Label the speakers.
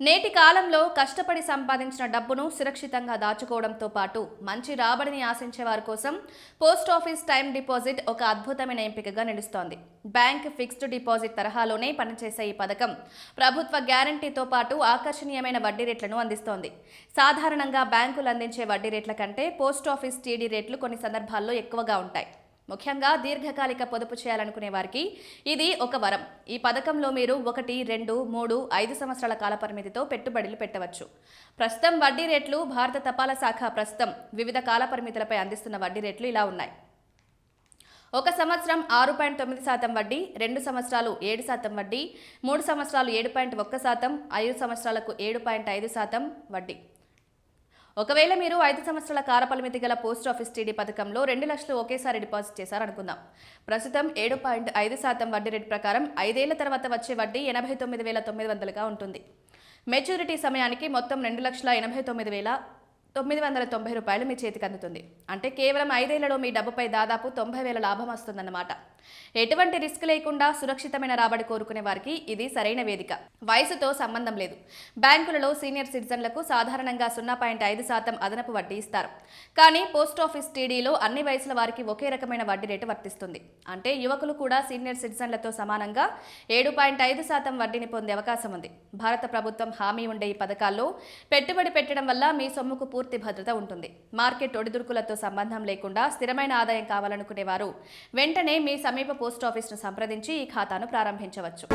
Speaker 1: నేటి కాలంలో కష్టపడి సంపాదించిన డబ్బును సురక్షితంగా దాచుకోవడంతో పాటు మంచి రాబడిని ఆశించే వారి కోసం పోస్ట్ ఆఫీస్ టైం డిపాజిట్ ఒక అద్భుతమైన ఎంపికగా నిలుస్తోంది. బ్యాంక్ ఫిక్స్డ్ డిపాజిట్ తరహాలోనే పనిచేసే ఈ పథకం ప్రభుత్వ గ్యారంటీతో పాటు ఆకర్షణీయమైన వడ్డీ రేట్లను అందిస్తోంది. సాధారణంగా బ్యాంకులు అందించే వడ్డీ రేట్ల కంటే పోస్ట్ ఆఫీస్ టీడీ రేట్లు కొన్ని సందర్భాల్లో ఎక్కువగా ఉంటాయి. ముఖ్యంగా దీర్ఘకాలిక పొదుపు చేయాలనుకునే వారికి ఇది ఒక వరం. ఈ పథకంలో మీరు 1, 2, 3, 5 సంవత్సరాల కాల పరిమితితో పెట్టుబడులు పెట్టవచ్చు. ప్రస్తుతం వడ్డీ రేట్లు భారత తపాలా శాఖ ప్రస్తుతం వివిధ కాల పరిమితులపై అందిస్తున్న వడ్డీ రేట్లు ఇలా ఉన్నాయి. 1 సంవత్సరం 6.9% వడ్డీ, 2 సంవత్సరాలు 7% వడ్డీ, 3 సంవత్సరాలు 7.1%, 5 సంవత్సరాలకు 7.5% వడ్డీ. ఒకవేళ మీరు 5 సంవత్సరాల కాల పరిమితి గల పోస్ట్ ఆఫీస్ టీడీ పథకంలో 2 లక్షలు ఒకేసారి డిపాజిట్ చేశారనుకుందాం. ప్రస్తుతం 7.5% వడ్డీ రేటు ప్రకారం 5 ఏళ్ల తర్వాత వచ్చే వడ్డీ 89,900గా ఉంటుంది. మెచ్యూరిటీ సమయానికి మొత్తం 2,89,990 రూపాయలు మీ చేతికి అందుతుంది. అంటే కేవలం 5 ఏళ్లలో మీ డబ్బుపై దాదాపు 90,000 లాభం వస్తుందన్నమాట. ఎటువంటి రిస్క్ లేకుండా సురక్షితమైన రాబడి కోరుకునే వారికి ఇది సరైన వేదిక. వయసుతో సంబంధం లేదు. బ్యాంకులలో సీనియర్ సిటిజన్లకు సాధారణంగా 0.5% అదనపు వడ్డీ ఇస్తారు. కానీ పోస్ట్ ఆఫీస్ టీడీలో అన్ని వయసుల వారికి ఒకే రకమైన వడ్డీ రేటు వర్తిస్తుంది. అంటే యువకులు కూడా సీనియర్ సిటిజన్లతో సమానంగా 7.5% వడ్డీని పొందే అవకాశం ఉంది. భారత ప్రభుత్వం హామీ ఉండే ఈ పథకాల్లో పెట్టుబడి పెట్టడం వల్ల మీ సొమ్ముకు పూర్తి భద్రత ఉంటుంది. మార్కెట్ ఒడిదుడుకులతో సంబంధం లేకుండా స్థిరమైన ఆదాయం కావాలనుకునే వారు వెంటనే మీ సమీప పోస్ట్ ఆఫీస్ను సంప్రదించి ఈ ఖాతాను ప్రారంభించవచ్చు.